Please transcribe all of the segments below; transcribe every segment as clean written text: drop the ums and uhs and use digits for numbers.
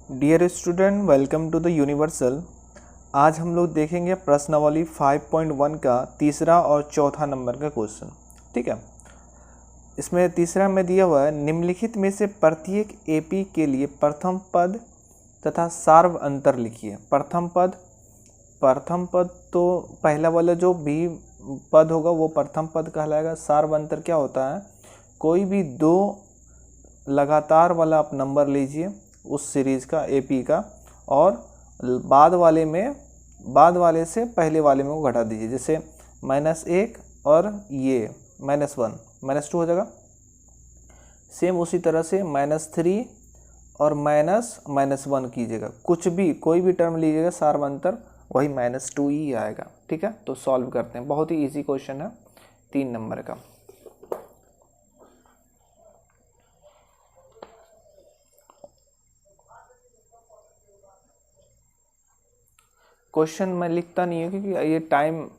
Dear student, welcome to the universal. आज हम लोग देखेंगे प्रश्नावली 5.1 का तीसरा और चौथा नंबर का क्वेश्चन। ठीक है, इसमें तीसरा में दिया हुआ है निम्नलिखित में से प्रत्येक एपी के लिए प्रथम पद तथा सार्व अंतर लिखिए। प्रथम पद तो पहला वाला जो भी पद होगा वो प्रथम पद कहलाएगा। सार्व अंतर क्या होता है? कोई भी दो लगातार वाला आप नंबर लीजिए उस सीरीज़ का एपी का, और बाद वाले से पहले वाले में को घटा दीजिए। जैसे -1 और ये -1 -2 हो जाएगा। सेम उसी तरह से -3 और -1 कीजिएगा। कुछ भी कोई भी टर्म लीजिएगा सार्व अंतर वही -2 ही आएगा। ठीक है, तो सॉल्व करते हैं। बहुत ही इजी क्वेश्चन है 3 नंबर का। क्वेश्चन मैं लिखता नहीं है क्योंकि ये टाइम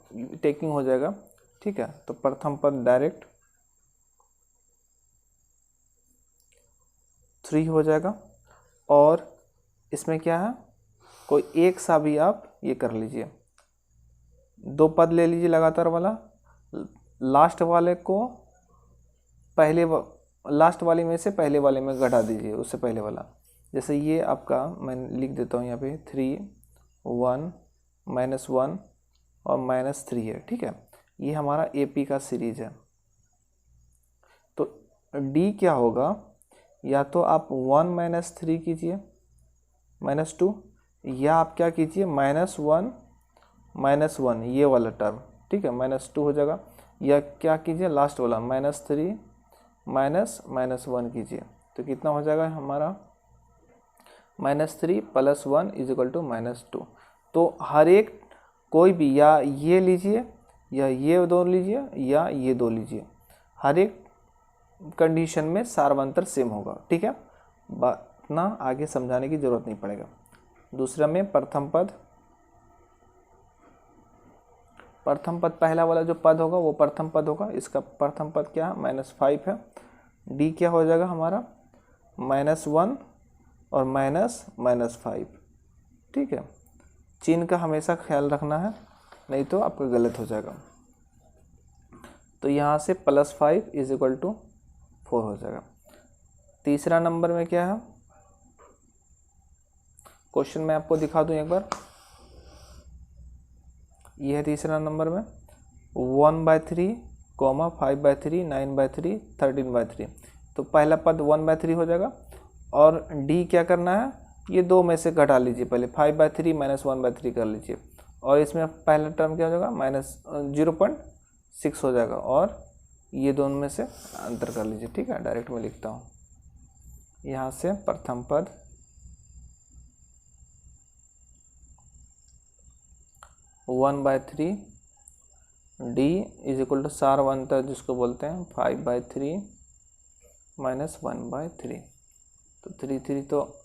टेकिंग हो जाएगा। ठीक है, तो प्रथम पद डायरेक्ट 3 हो जाएगा। और इसमें क्या है, कोई एक सा भी आप ये कर लीजिए, दो पद ले लीजिए लगातार वाला। लास्ट वाले को लास्ट वाले में से पहले वाले में घटा दीजिए, उससे पहले वाला। जैसे ये आपका मैं लिख देता हूँ यहाँ पे 3 1 -1 और -3 है। ठीक है, ये हमारा एपी का सीरीज है। तो डी क्या होगा, या तो आप 1 -3 कीजिए -2, या आप क्या कीजिए -1 -1 ये वाला टर्म। ठीक है, -2 हो जाएगा। या क्या कीजिए लास्ट वाला -3 -1 कीजिए, तो कितना हो जाएगा हमारा -3 + 1 = -2। तो हर एक कोई भी, या ये लीजिए या ये दो लीजिए या ये दो लीजिए, हर एक कंडीशन में सार्व अंतर सेम होगा। ठीक है, इतना आगे समझाने की जरूरत नहीं पड़ेगा। दूसरा में प्रथम पद पहला वाला जो पद होगा वो प्रथम पद होगा। इसका प्रथम पद क्या है, -5 है। डी क्या हो जाएगा हमारा -1 और -5। ठीक है, चिन्ह का हमेशा ख्याल रखना है, नहीं तो आपका गलत हो जाएगा। तो यहाँ से +5 = 4 हो जाएगा। तीसरा नंबर में क्या है, क्वेश्चन मैं आपको दिखा दूं एक बार। यह है तीसरा नंबर में 1/3, 5/3, 9/3, 13/3। तो पहला पद 1/3 हो जाएगा। और डी क्या करना है, ये दो में से घटा लीजिए। पहले 5/3 -1/3 कर लीजिए, और इसमें पहला टर्म क्या हो जाएगा -0.6 हो जाएगा, और ये दोनों में से अंतर कर लीजिए। ठीक है, डायरेक्ट मैं लिखता हूँ यहाँ से प्रथम पद 1/3 डी = सार्व अंतर जिसको बोलते हैं 5/3 -1/3। तो 3 तो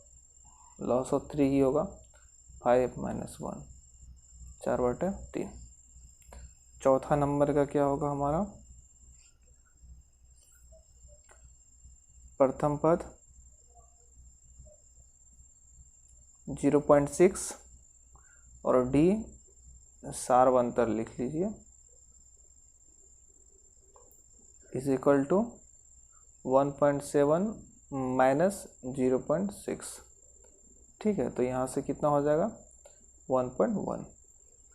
लॉस ऑफ 3 ही होगा। 5 - 1 4/3। चौथा नंबर का क्या होगा हमारा, प्रथम पद 0.6 और डी सार्व अंतर लिख लीजिए = 1.7 - 0.6। ठीक है, तो यहाँ से कितना हो जाएगा 1.1।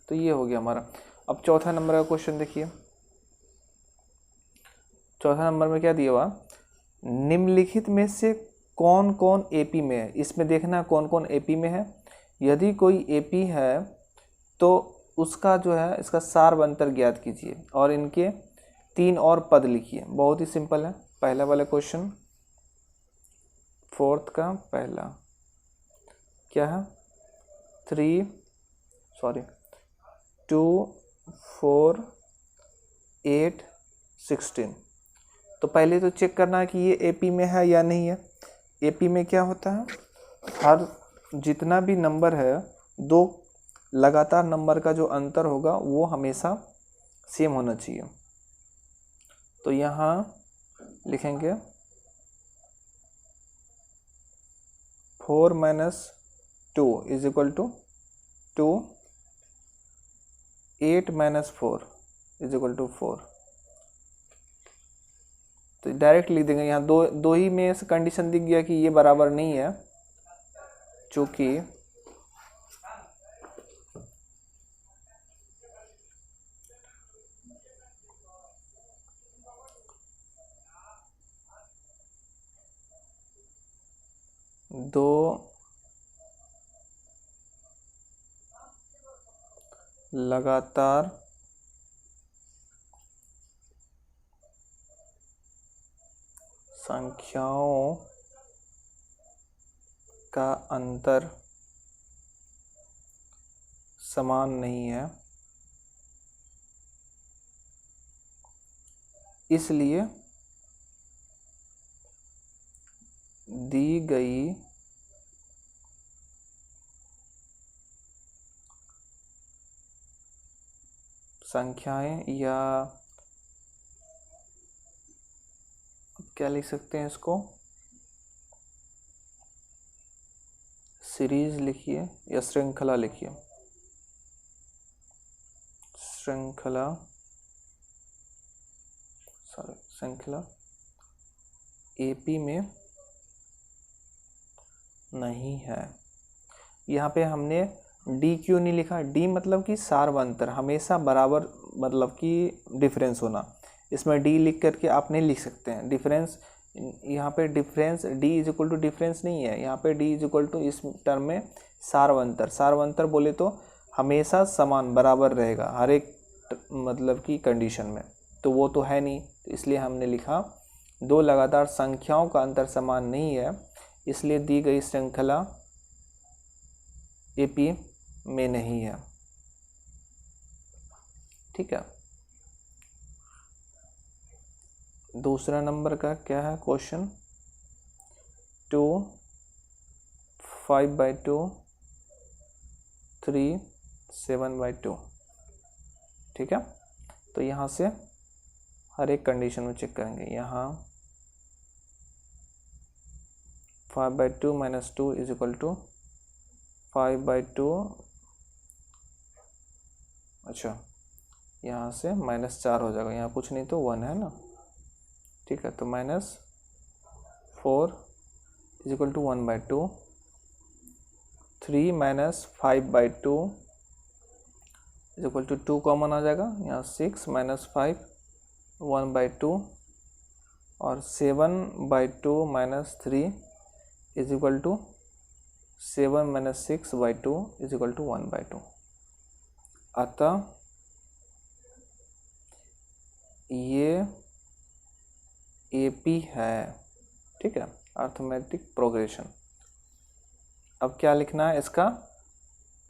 तो ये हो गया हमारा। अब चौथा नंबर का क्वेश्चन देखिए। चौथा नंबर में क्या दिया हुआ, निम्नलिखित में से कौन कौन एपी में है। इसमें देखना कौन कौन एपी में है। यदि कोई एपी है तो उसका जो है इसका सार्व अंतर ज्ञात कीजिए, और इनके 3 और पद लिखिए। बहुत ही सिंपल है। पहला वाला क्वेश्चन, फोर्थ का पहला क्या है, 2 4 8 16। तो पहले तो चेक करना है कि ये एपी में है या नहीं है। एपी में क्या होता है, हर जितना भी नंबर है, दो लगातार नंबर का जो अंतर होगा वो हमेशा सेम होना चाहिए। तो यहाँ लिखेंगे 4 minus 2 is equal to 2, 8 minus 4 is equal to 4। तो डायरेक्ट लिख देंगे, यहाँ दो ही में से कंडीशन दिख गया कि ये बराबर नहीं है, चूंकि दो लगातार संख्याओं का अंतर समान नहीं है, इसलिए दी गई संख्याएं, या क्या लिख सकते हैं इसको, सीरीज लिखिए या श्रृंखला लिखिए, श्रृंखला एपी में नहीं है। यहाँ पे हमने डी क्यों नहीं लिखा? डी मतलब कि सार्वंतर, हमेशा बराबर, मतलब कि डिफरेंस होना। इसमें डी लिख करके आप नहीं लिख सकते हैं डिफरेंस। यहाँ पे difference D is equal to difference नहीं है, यहाँ पे डी इज इक्वल टू इस टर्म में सार्वंतर। सार्वंतर बोले तो हमेशा समान बराबर रहेगा हर एक मतलब की कंडीशन में, तो वो तो है नहीं, तो इसलिए हमने लिखा दो लगातार संख्याओं का अंतर समान नहीं है, इसलिए दी गई श्रृंखला एपी में नहीं है। ठीक है, दूसरा नंबर का क्या है क्वेश्चन? 2 5/2 3 7/2। ठीक है, तो यहाँ से हर एक कंडीशन में चेक करेंगे। यहाँ 5/2 माइनस 2 इज इक्वल टू 5/2, अच्छा यहाँ से -4 हो जाएगा, यहाँ कुछ नहीं तो 1 है ना। ठीक है, तो -4 is equal to 1/2, 3 minus 5/2 is equal to 2 common आ जाएगा, यहाँ 6 माइनस 5 1/2, और 7/2 minus 3 is equal to 7 minus 6/2 is equal to 1/2। अतः ये एपी है। ठीक है, अर्थमेटिक प्रोग्रेशन। अब क्या लिखना है इसका?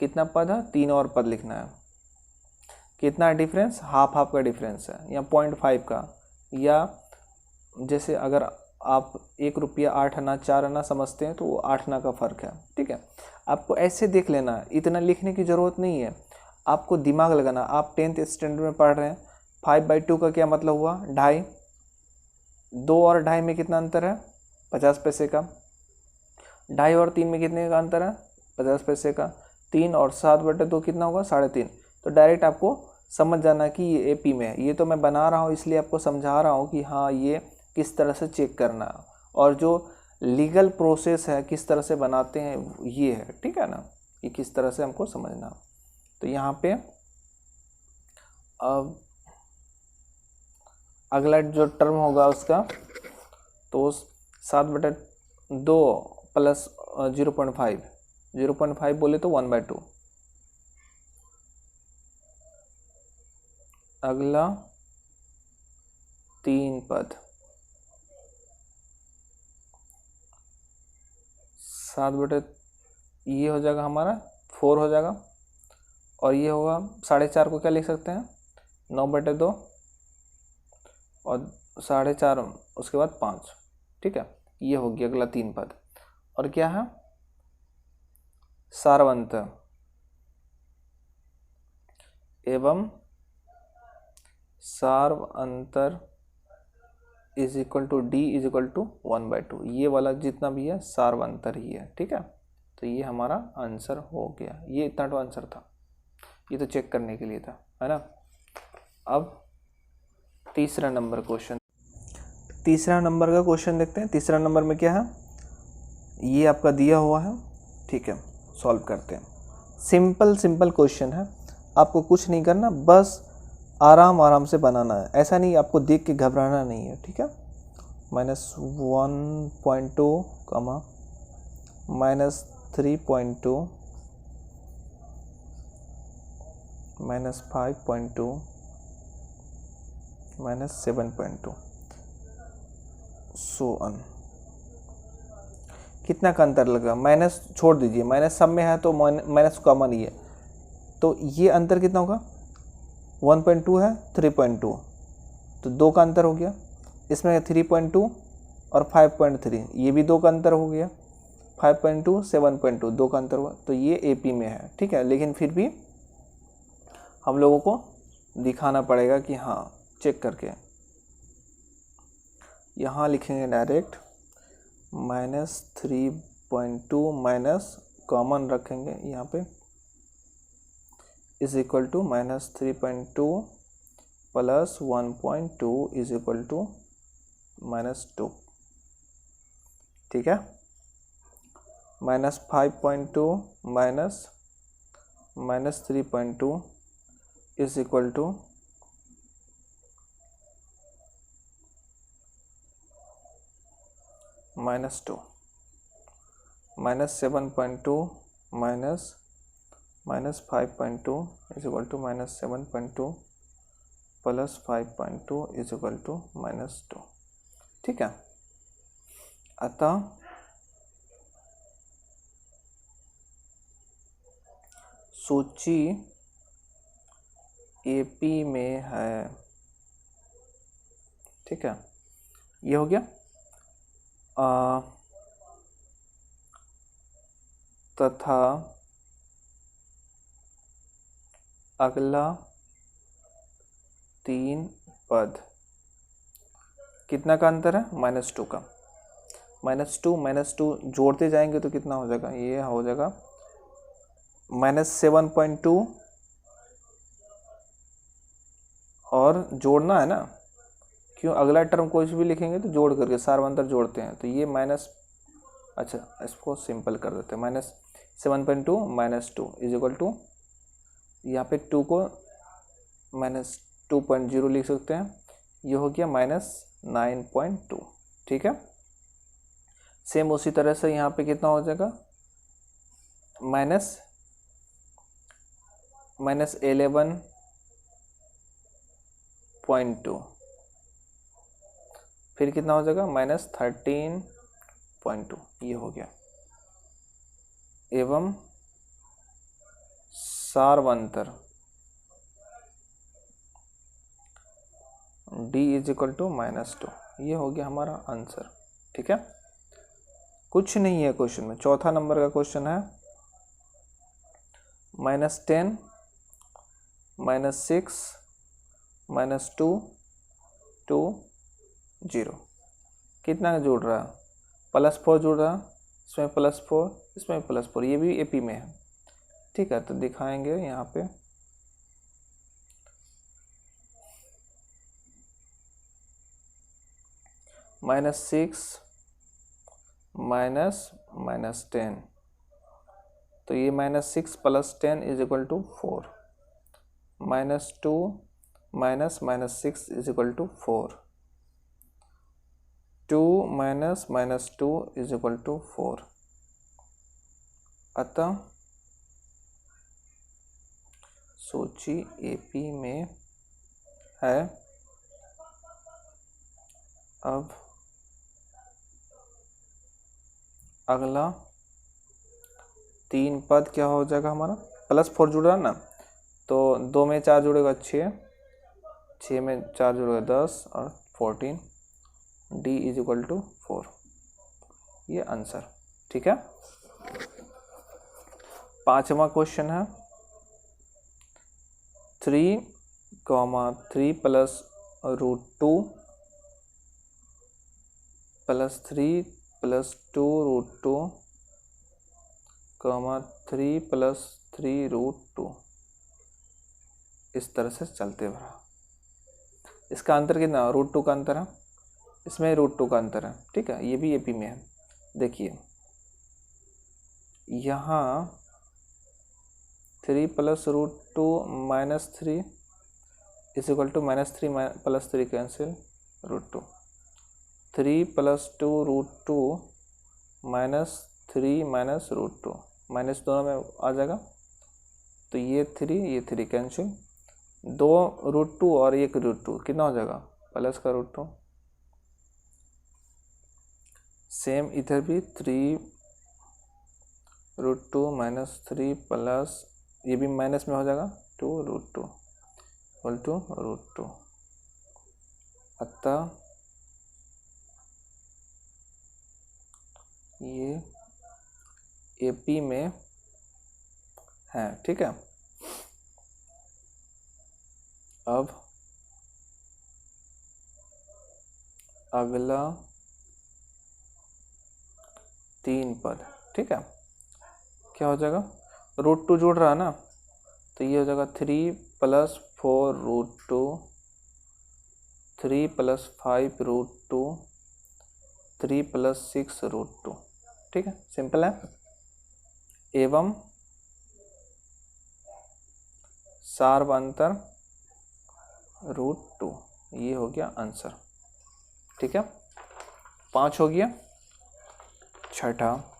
कितना पद है? 3 और पद लिखना है। कितना डिफरेंस? हाफ हाफ का डिफरेंस है, या 0.5 का, या जैसे अगर आप 1 रुपया 8 आना 4 आना समझते हैं तो वो 8 आना का फ़र्क है। ठीक है, आपको ऐसे देख लेना, इतना लिखने की ज़रूरत नहीं है, आपको दिमाग लगाना। आप 10th स्टैंडर्ड में पढ़ रहे हैं, 5/2 का क्या मतलब हुआ? 2.5। 2 और 2.5 में कितना अंतर है? 50 पैसे का। 2.5 और 3 में कितने का अंतर है? 50 पैसे का। 3 और 7/2 कितना होगा? 3.5। तो डायरेक्ट आपको समझ जाना कि ये एपी में है। ये तो मैं बना रहा हूँ इसलिए आपको समझा रहा हूँ कि हाँ ये किस तरह से चेक करना है, और जो लीगल प्रोसेस है किस तरह से बनाते हैं ये है। ठीक है ना, ये किस तरह से हमको समझना। तो यहाँ पे अब अगला जो टर्म होगा उसका, तो 7/2 प्लस 0.5, 0.5 बोले तो 1/2। अगला 3 पद 7/, ये हो जाएगा हमारा 4 हो जाएगा, और ये होगा 4.5 को क्या लिख सकते हैं? 9/2, और 4.5 उसके बाद 5। ठीक है, ये हो गया अगला 3 पद। और क्या है? सारवंत एवं सार्व अंतर is equal to D is equal to 1/2। ये वाला जितना भी है सार्वंतर ही है, ठीक है। तो ये हमारा आंसर हो गया। ये इतना तो आंसर था, ये तो चेक करने के लिए था, है ना। अब तीसरा नंबर क्वेश्चन, तीसरा नंबर का क्वेश्चन देखते हैं। तीसरा नंबर में क्या है, ये आपका दिया हुआ है, ठीक है। सॉल्व करते हैं। सिंपल सिंपल क्वेश्चन है, आपको कुछ नहीं करना, बस आराम आराम से बनाना है। ऐसा नहीं आपको देख के घबराना नहीं है, ठीक है। -1.2 कमा -3.2 -5.2 -7.2 सो ऑन। कितना का अंतर लगा, माइनस छोड़ दीजिए, माइनस सब में है तो माइनस कॉमन ही है, तो ये अंतर कितना होगा, 1.2 है 3.2, तो 2 का अंतर हो गया। इसमें 3.2 और 5.3, ये भी 2 का अंतर हो गया। 5.2 7.2 2 का अंतर हुआ, तो ये AP में है, ठीक है। लेकिन फिर भी हम लोगों को दिखाना पड़ेगा कि हाँ, चेक करके यहाँ लिखेंगे डायरेक्ट -3.2 माइनस कॉमन रखेंगे यहाँ पे is equal to -3.2 plus 1.2 is equal to -2, ठीक है। -5.2 minus -3.2 is equal to -2, -7.2 minus -5.2 is equal to -7.2 plus 5.2 is equal to -2, ठीक है। अतः सूची AP में है, ठीक है। ये हो गया। तथा अगला 3 पद कितना का अंतर है, -2 का। -2 जोड़ते जाएंगे तो कितना हो जाएगा, ये हो जाएगा -7.2, और जोड़ना है ना, क्यों, अगला टर्म कोई भी लिखेंगे तो जोड़ करके सार्वंतर जोड़ते हैं, तो ये माइनस, अच्छा इसको सिंपल कर देते हैं, -7.2 -2 इज इक्वल टू, यहाँ पे 2 को -2.0 लिख सकते हैं, ये हो गया -9.2, ठीक है। सेम उसी तरह से यहाँ पे कितना हो जाएगा, -11.2, फिर कितना हो जाएगा -13.2, ये हो गया। एवं सार्वंतर D इज इक्वल टू -2, ये हो गया हमारा आंसर, ठीक है। कुछ नहीं है क्वेश्चन में। चौथा नंबर का क्वेश्चन है -10 -6 -2 2 0, कितना जोड़ रहा है, +4 जोड़ रहा है, इसमें +4, इसमें +4, ये भी AP में है, ठीक है। तो दिखाएंगे यहाँ पे -6 -10, तो ये -6 + 10 is equal to 4, -2 -6 is equal to 4, 2 -2 is equal to 4। अतः सूची AP में है। अब अगला 3 पद क्या हो जाएगा हमारा, +4 जुड़ रहा है ना, तो 2 में 4 जुड़ेगा 6, 6 में 4 जुड़ेगा 10 और 14, D इज इक्वल टू 4, ये आंसर, ठीक है। पांचवा क्वेश्चन है 3, 3 + √2 +3 +2 √2 3 +3 √2 इस तरह से चलते रहा। इसका अंतर कितना, √2 का अंतर है, इसमें √2 का अंतर है, ठीक है। ये भी एपी में है। देखिए यहाँ 3 + √2 -3 इक्वल टू -3 +3 कैंसिल √2, 3 + 2 √2 -3 √2 माइनस दोनों में आ जाएगा, तो ये 3 कैंसिल, 2 √2 और 1 √2 कितना हो जाएगा, प्लस का √2। सेम इधर भी 3 √2 -3 प्लस, ये भी माइनस में हो जाएगा, 2 √2 इक्वल टू √2। अतः ये एपी में है, ठीक है। अब अगला 3 पद, ठीक है, क्या हो जाएगा, √2 जोड़ रहा है ना, तो ये हो जाएगा 3 + 4 √2, 3 + 5 √2, 3 + 6 √2, ठीक है, सिंपल है। एवं सार्वंतर √2, ये हो गया आंसर, ठीक है। 5 हो गया। छठा,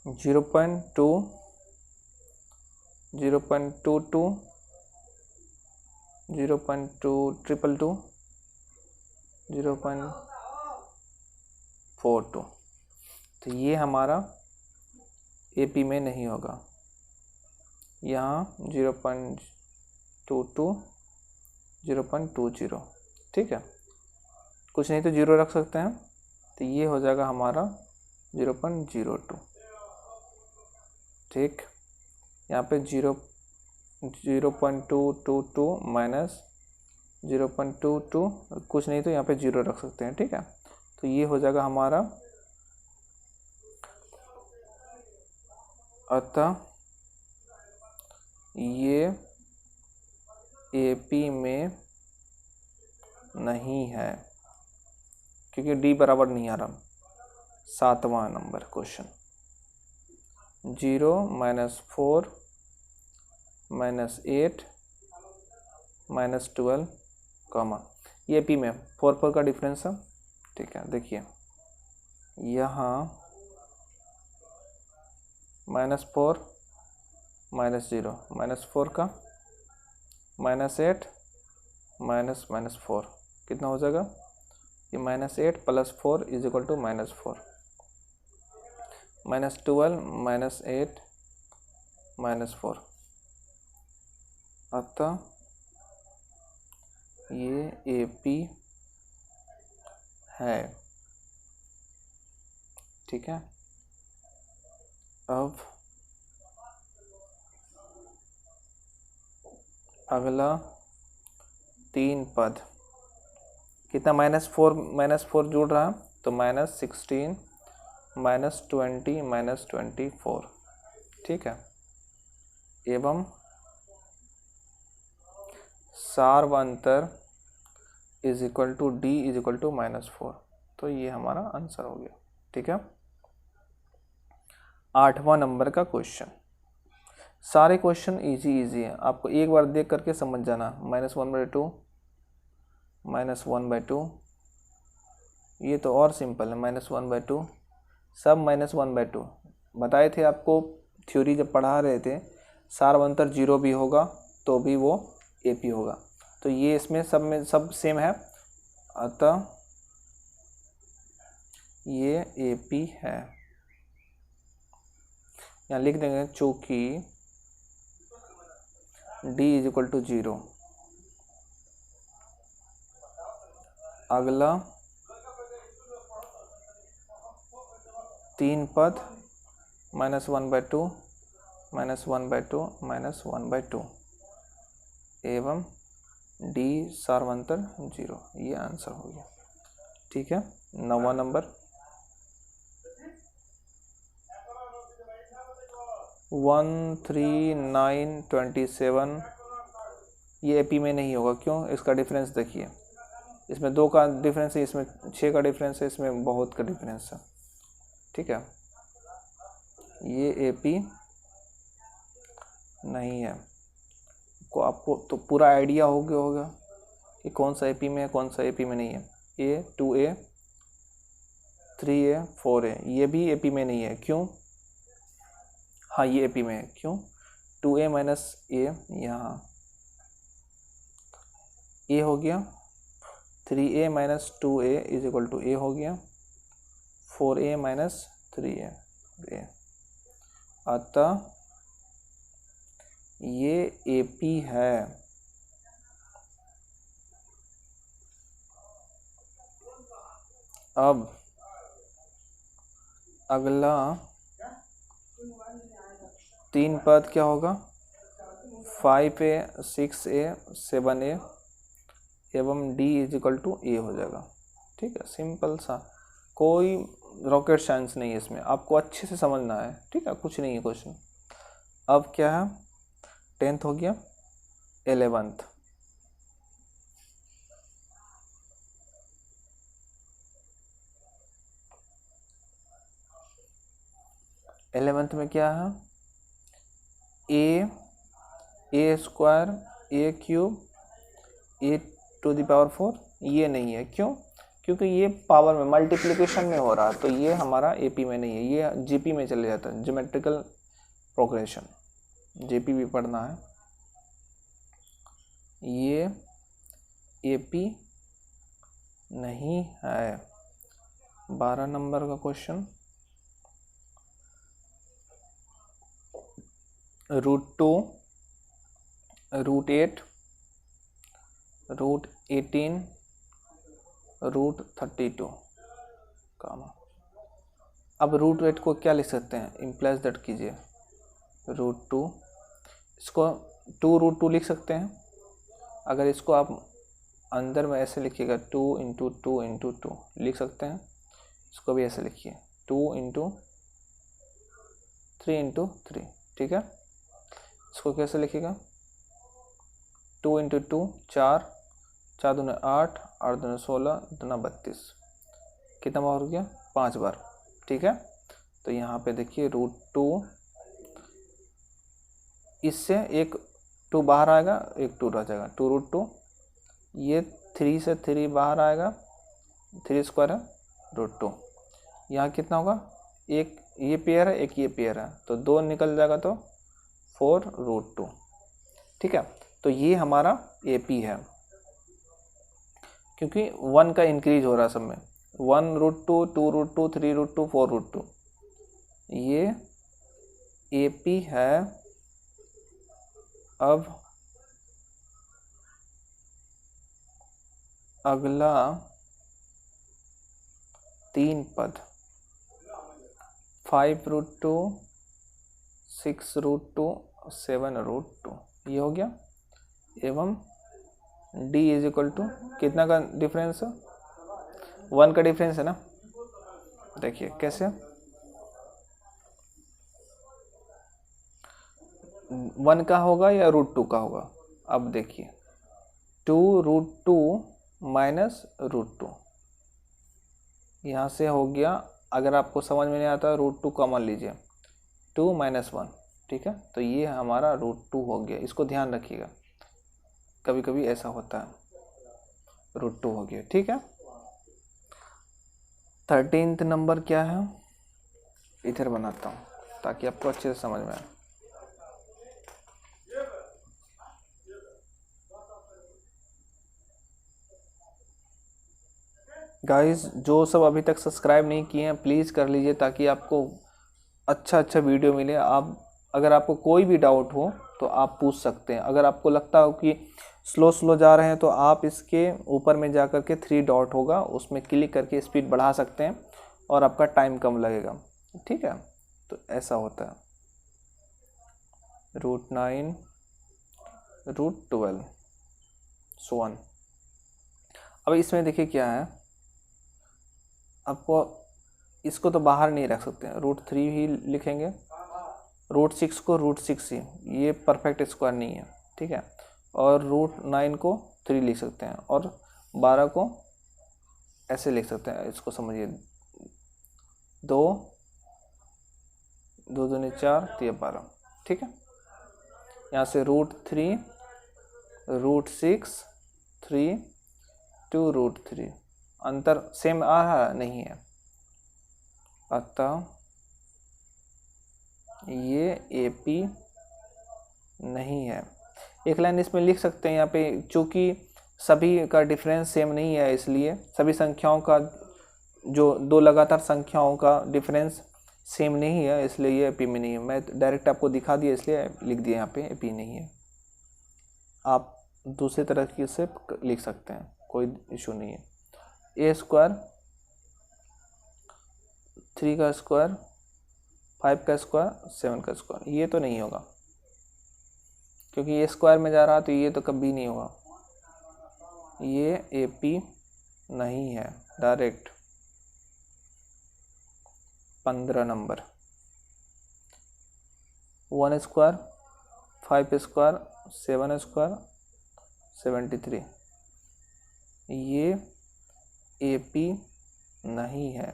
जीरो पॉइंट टू 0.22 0.222 0.42, तो ये हमारा एपी में नहीं होगा। यहाँ 0.22 0.20, ठीक है, कुछ नहीं तो 0 रख सकते हैं, तो ये हो जाएगा हमारा 0.02, ठीक। यहाँ पे 0.222 माइनस 0.22, कुछ नहीं तो यहाँ पे 0 रख सकते हैं, ठीक है, तो ये हो जाएगा हमारा। अतः ये एपी में नहीं है, क्योंकि डी बराबर नहीं आ रहा। 7वां नंबर क्वेश्चन, 0 - 4 -8 -12, ये एपी में 4 का डिफरेंस है, ठीक है। देखिए यहाँ -4 -0 -4 का -8 -4 कितना हो जाएगा, ये -8 + 4 = -4, -12 -8 -4, अतः ये एपी है, ठीक है। अब अगला 3 पद, कितना, -4 जोड़ रहा है, तो -16 -20 -24, ठीक है। एवं सार्वंतर = D = -4, तो ये हमारा आंसर हो गया, ठीक है। 8वां नंबर का क्वेश्चन, सारे क्वेश्चन इजी है, आपको एक बार देख करके समझ जाना। -1/2 -1/2, ये तो और सिंपल है, -1/2, सब -1/2 बताए थे आपको थ्योरी जब पढ़ा रहे थे। सार्वंतर 0 भी होगा तो भी वो एपी होगा, तो ये इसमें सब सेम है, अतः ये एपी है। यहाँ लिख देंगे चूंकि D = 0। अगला 3 पद -1/2 -1/2 -1/2 एवं D सार्वंतर 0। ये आंसर हो गया। ठीक है, 9वां नंबर 13927। ये एपी में नहीं होगा, क्यों? इसका डिफरेंस देखिए, इसमें 2 का डिफरेंस है, इसमें 6 का डिफरेंस है, इसमें बहुत का डिफरेंस है। ठीक है, ये एपी नहीं है। को आपको तो पूरा आइडिया हो गया होगा कि कौन सा एपी में है, कौन सा एपी में नहीं है। ए 2A 3A 4A ये भी एपी में नहीं है, क्यों? हाँ, ये एपी में है, क्यों? 2A माइनस ए यहाँ ए हो गया, 3A minus 2A is equal to A हो गया, 4A माइनस 3A ए। अतः ये एपी है। अब अगला 3 पद क्या होगा? 5A 6A 7A एवं D is equal to A हो जाएगा। ठीक है, सिंपल सा, कोई रॉकेट साइंस नहीं है इसमें, आपको अच्छे से समझना है। ठीक है, कुछ नहीं है क्वेश्चन। अब क्या है? 10th हो गया, 11th। में क्या है? A square A cube A to the power 4 ये नहीं है, क्यों? क्योंकि ये पावर में मल्टीप्लिकेशन में हो रहा है, तो ये हमारा एपी में नहीं है, ये जीपी में चले जाता है, ज्योमेट्रिकल प्रोग्रेशन। जीपी भी पढ़ना है। ये एपी नहीं है। 12 नंबर का क्वेश्चन, √2 √8 √18 √32 कामा। अब √8 को क्या लिख सकते हैं? इम्प्लाइज दैट कीजिए, √2, इसको 2√2 लिख सकते हैं। अगर इसको आप अंदर में ऐसे लिखिएगा 2 × 2 × 2 लिख सकते हैं। इसको भी ऐसे लिखिए 2 × 3 × 3। ठीक है, इसको कैसे लिखिएगा? 2 × 2 4 4 दूनी 8 8 दूनी 16 दूना 32। कितना बार हो गया? 5 बार। ठीक है, तो यहाँ पे देखिए √2, इससे एक 2 बाहर आएगा, एक 2 रह जाएगा, 2√2। ये 3 से 3 बाहर आएगा, 3 स्क्वायर है √2। यहाँ कितना होगा? एक ये पेयर है, एक ये पेयर है, तो 2 निकल जाएगा, तो 4√2। ठीक है, तो ये हमारा एपी है, क्योंकि 1 का इंक्रीज हो रहा है सब में। 1√2 2√2 3√2 4√2 ये एपी है। अब अगला 3 पद 5√2 6√2 7√2 ये हो गया, एवं D इज इक्वल टू कितना का डिफरेंस है? 1 का डिफरेंस है ना। देखिए कैसे, 1 का होगा या √2 का होगा? अब देखिए 2√2 माइनस √2 यहाँ से हो गया। अगर आपको समझ में नहीं आता √2 कॉमन लीजिए, 2 - 1। ठीक है, तो ये हमारा √2 हो गया। इसको ध्यान रखिएगा, कभी कभी ऐसा होता है, √2 हो गया। ठीक है, 13th नंबर क्या है? इधर बनाता हूँ ताकि आपको अच्छे से समझ में आए। गाइस, जो सब अभी तक सब्सक्राइब नहीं किए हैं प्लीज़ कर लीजिए, ताकि आपको अच्छा वीडियो मिले। आप अगर आपको कोई भी डाउट हो तो आप पूछ सकते हैं। अगर आपको लगता हो कि स्लो जा रहे हैं तो आप इसके ऊपर में जा कर के 3 डॉट होगा, उसमें क्लिक करके स्पीड बढ़ा सकते हैं और आपका टाइम कम लगेगा। ठीक है, तो ऐसा होता है √9 √12 so on। अब इसमें देखिए क्या है, आपको इसको तो बाहर नहीं रख सकते हैं, √3 ही लिखेंगे, √6 को √6 ही, ये परफेक्ट स्क्वायर नहीं है, ठीक है। और √9 को 3 लिख सकते हैं और 12 को ऐसे लिख सकते हैं, इसको समझिए 2 2 दूनी 4 3 12, ठीक है। यहाँ से √3 √6 3 2 √3, अंतर सेम आ रहा नहीं है, अतः ये AP नहीं है। एक लाइन इसमें लिख सकते हैं यहाँ पे, चूँकि सभी का डिफरेंस सेम नहीं है, इसलिए सभी संख्याओं का जो दो लगातार संख्याओं का डिफरेंस सेम नहीं है, इसलिए ये AP में नहीं है। मैं डायरेक्ट आपको दिखा दिया इसलिए लिख दिया यहाँ पे AP नहीं है। आप दूसरे तरीके से लिख सकते हैं, कोई इशू नहीं है। A² 3 का स्क्वायर 5 का स्क्वायर 7 का स्क्वायर, ये तो नहीं होगा क्योंकि ये स्क्वायर में जा रहा, तो ये तो कभी नहीं होगा, ये AP नहीं है। डायरेक्ट 15 नंबर 1² 5² 7² 73, ये AP नहीं है।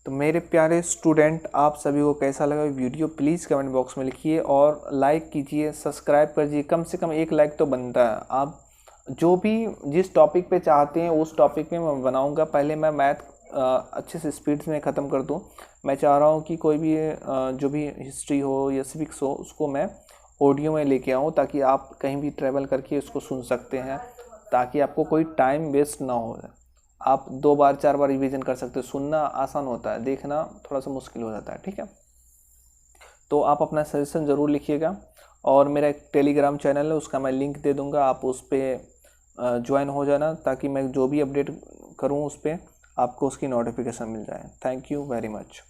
तो मेरे प्यारे स्टूडेंट, आप सभी को कैसा लगा वीडियो प्लीज़ कमेंट बॉक्स में लिखिए और लाइक कीजिए, सब्सक्राइब कीजिए, कम से कम 1 लाइक तो बनता है। आप जो भी जिस टॉपिक पे चाहते हैं उस टॉपिक में मैं बनाऊंगा। पहले मैं मैथ अच्छे से स्पीड में ख़त्म कर दूं। मैं चाह रहा हूं कि कोई भी जो भी हिस्ट्री हो या सिविक्स हो उसको मैं ऑडियो में लेके आऊँ, ताकि आप कहीं भी ट्रैवल करके उसको सुन सकते हैं, ताकि आपको कोई टाइम वेस्ट ना हो। आप 2 बार 4 बार रिवीजन कर सकते हो। सुनना आसान होता है, देखना थोड़ा सा मुश्किल हो जाता है, ठीक है। तो आप अपना सजेशन ज़रूर लिखिएगा और मेरा एक टेलीग्राम चैनल है, उसका मैं लिंक दे दूंगा, आप उस पर ज्वाइन हो जाना, ताकि मैं जो भी अपडेट करूं उस पर आपको उसकी नोटिफिकेशन मिल जाए। Thank you very much.